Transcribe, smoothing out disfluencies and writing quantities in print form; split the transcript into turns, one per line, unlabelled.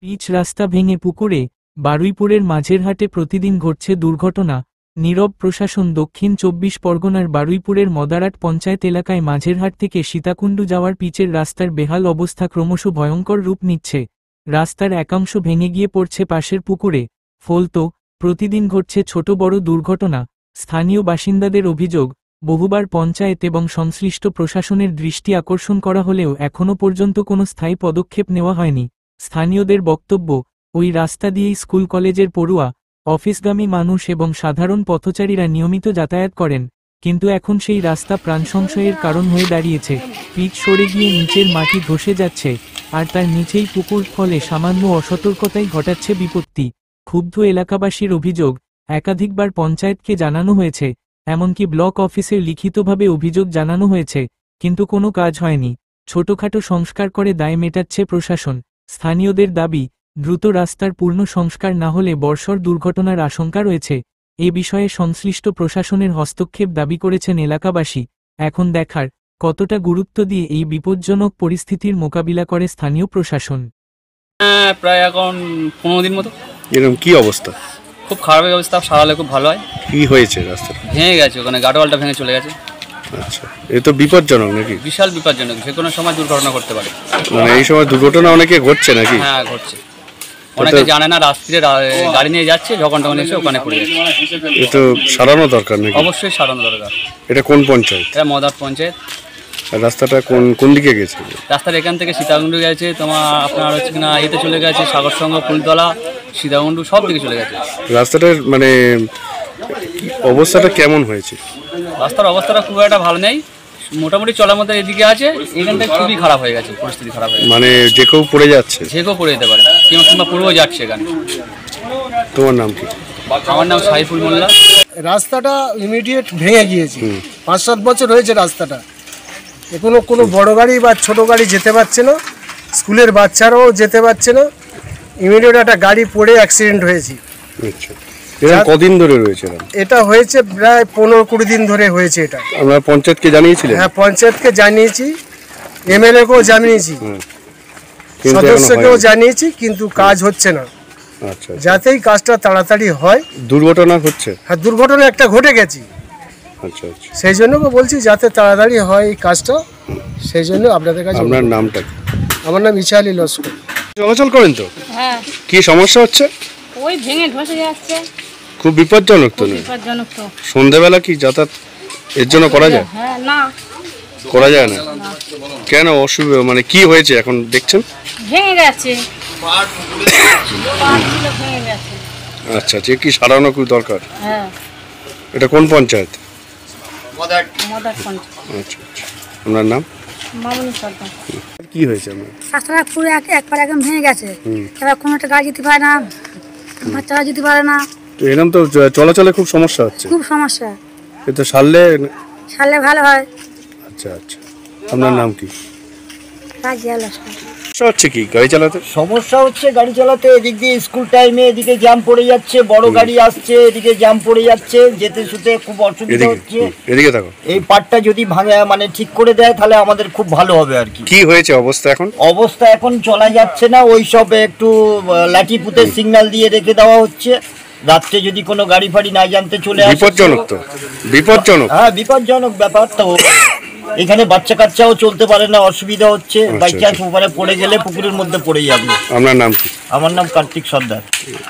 Pitch রাস্তা ভেঙে পুকুরে বারুইপুরের মাঝেরহাটে প্রতিদিন ঘটছে দুর্ঘটনা। নীরব প্রশাসন। দক্ষিণ ২৪ পরগনার বারুইপুরের মদারাট পঞ্চায়েত এলাকায় মাঝেরহাট থেকে সীতাকুণ্ডু যাওয়ার পিচের রাস্তার বেহাল অবস্থা ক্রমশ ভয়ঙ্কর রূপ নিচ্ছে। রাস্তার একাংশ ভেঙে গিয়ে পড়ছে পাশের পুকুরে। ফলত প্রতিদিন ঘটছে ছোট বড় দুর্ঘটনা। স্থানীয় বাসিন্দাদের অভিযোগ, বহুবার পঞ্চায়েত এবং সংশ্লিষ্ট প্রশাসনের দৃষ্টি আকর্ষণ করা হলেও এখনও পর্যন্ত কোনো স্থায়ী পদক্ষেপ নেওয়া হয়নি। স্থানীয়দের বক্তব্য, ওই রাস্তা দিয়েই স্কুল কলেজের পড়ুয়া, অফিসগামী মানুষ এবং সাধারণ পথচারীরা নিয়মিত যাতায়াত করেন, কিন্তু এখন সেই রাস্তা প্রাণ সংশয়ের কারণ হয়ে দাঁড়িয়েছে। পিচ সরে গিয়ে নিচের মাটি ধসে যাচ্ছে, আর তার নিচেই পুকুর, ফলে সামান্য অসতর্কতাই ঘটাচ্ছে বিপত্তি। ক্ষুব্ধ এলাকাবাসীর অভিযোগ, একাধিকবার পঞ্চায়েতকে জানানো হয়েছে, এমনকি ব্লক অফিসে লিখিতভাবে অভিযোগ জানানো হয়েছে, কিন্তু কোনো কাজ হয়নি। ছোটখাটো সংস্কার করে দায় মেটাচ্ছে প্রশাসন। স্থানীয়দের দাবি, দ্রুত রাস্তার পূর্ণ সংস্কার না হলে বর্ষর দুর্ঘটনার আশঙ্কা রয়েছে। এ বিষয়ে সংশ্লিষ্ট প্রশাসনের হস্তক্ষেপ দাবি করেছেন এলাকাবাসী। এখন দেখার, কতটা গুরুত্ব দিয়ে এই বিপজ্জনক পরিস্থিতির মোকাবিলা করে স্থানীয় প্রশাসন।
প্রায় এখন 15 দিন মতো।
এরকম কি অবস্থা?
খুব খারাপ অবস্থা, সারালে খুব ভালো হয়।
কি হয়েছে? রাস্তা
ভেঙে গেছে, ওখানে গার্ডওয়ালটা ভেঙে চলে গেছে।
আচ্ছা, এ তো বিপজ্জনক নাকি?
বিশাল বিপজ্জনক, যে কোনো সময় দুর্ঘটনা করতে পারে।
মানে এই সময় দুর্ঘটনা অনেকে ঘটছে নাকি?
হ্যাঁ, ঘটছে। অনেকে জানে না, রাস্তায় গাড়ি নিয়ে যাচ্ছে, যখন তখন এসে ওখানে পড়ে যাচ্ছে।
এ তো সারানো দরকার নাকি?
অবশ্যই সারানো দরকার।
এটা কোন পঞ্চায়েত?
এটা মদার পঞ্চায়েত।
রাস্তাটা কোন দিকে গেছে?
রাস্তার এখান থেকে সীতাকুণ্ডু গেছে, আপনার হচ্ছে কিনা এতে চলে গেছে, সাগর সঙ্গ, ফুলতলা, সীতাকুণ্ডু, সব দিকে চলে গেছে।
রাস্তাটার মানে অবস্থাটা কেমন হয়েছে?
রাস্তার অবস্থাটা খুব একটা ভালো নেই, মোটামুটি চলার মতো এদিকে আছে। এখান থেকে খুবই খারাপ হয়ে গেছে, পরিস্থিতি খারাপ হয়ে গেছে।
মানে যে কেউ পড়ে যাচ্ছে?
যে কেউ পড়ে যেতে পারে, কিংবা পড়েও যাচ্ছে এখানে।
তোমার নাম কি?
আমার নাম সাইফুল মোল্লা।
রাস্তাটা ইমিডিয়েট ভেঙে গিয়েছে, 5-7 বছর হয়েছে রাস্তাটা। এখনো কোনো বড় গাড়ি বা ছোট গাড়ি যেতে পারছে না, স্কুলের বাচ্চারাও যেতে পারছে না। ইমিডিয়েট একটা গাড়ি পড়ে অ্যাক্সিডেন্ট হয়েছে।
আচ্ছা, এটা কদিন ধরে রয়েছে?
এটা হয়েছে প্রায় 15-20 দিন ধরে হয়েছে এটা।
আমরা পঞ্চায়েতকে জানিয়েছিলেন?
হ্যাঁ, পঞ্চায়েতকে জানিয়েছি, এমএলএকেও জানিয়েছি, সদস্যকেও জানিয়েছি, কিন্তু কাজ হচ্ছে না।
আচ্ছা,
যাতেই কাজটা তাড়াতাড়ি হয়।
দুর্ঘটনা হচ্ছে?
হ্যাঁ, দুর্ঘটনা একটা ঘটে গেছে।
আচ্ছা আচ্ছা,
সেই জন্য বলছি যাতে তাড়াতাড়ি হয় এই কাজটা, সেই জন্য আপনাদের কাছে।
আপনার নামটা?
আমার নাম ইসা আলী লস্কর।
চলাচল করেন তো?
হ্যাঁ।
কি সমস্যা হচ্ছে?
ওই ভেঙে ধসে যাচ্ছে।
খুব বিপজ্জনক তো?
বিপজ্জনক তো।
সন্ধ্যাবেলা কি যাতায়াত এর জন্য করা যায়?
হ্যাঁ, না
করা যায় না। কেন অসুবিধা, মানে কি হয়েছে এখন দেখছেন?
ভেঙে গেছে, ভেঙে গেছে।
আচ্ছা, যে কি সারানো খুব দরকার।
হ্যাঁ।
এটা কোন পঞ্চায়েত?
মদার পঞ্চায়েত।
আচ্ছা আচ্ছা, আপনার নাম?
মামুনি সরকার।
কি হয়েছে আপনার?
রাস্তাটা পুরো একবার একদম ভেঙে গেছে। এবার কোনো একটা গাড়ি যেতে পারে না, বাচ্চারা যেতে পারে না।
তো এরকম তো চলাচলে খুব সমস্যা হচ্ছে।
খুব সমস্যা।
এ তো সারলে
ভালো হয়।
আচ্ছা আচ্ছা, আপনার নাম কি?
রাজিয়া লস্কর।
হচ্ছে কি গাড়ি চালাতে?
সমস্যা হচ্ছে গাড়ি চালাতে, এদিক দিয়ে স্কুল টাইমে এদিকে জ্যাম পড়ে যাচ্ছে, বড় গাড়ি আসছে, এদিকে জ্যাম পড়ে যাচ্ছে, যেতে শুতে খুব অসুবিধা হচ্ছে।
এদিকে থাকো।
এই পার্টটা যদি ভাঙা মানে ঠিক করে দেয় তাহলে আমাদের খুব ভালো হবে আর কি।
কি হয়েছে অবস্থা এখন?
অবস্থা এখন চলা যাচ্ছে না, ওই সব একটু লাঠি পুঁতে সিগন্যাল দিয়ে রেখে দেওয়া হচ্ছে। রাত্রে যদি কোনো গাড়ি ফাড়ি না জানতে চলে আসে।
বিপজ্জনক তো, বিপজ্জনক।
হ্যাঁ, বিপজ্জনক ব্যাপার তো। এখানে বাচ্চা কাচ্চাও চলতে পারে না, অসুবিধা হচ্ছে। বাই চান্স উপরে পড়ে গেলে পুকুরের মধ্যে পড়ে যাবে।
আপনার নাম কি?
আমার নাম কার্তিক সর্দার।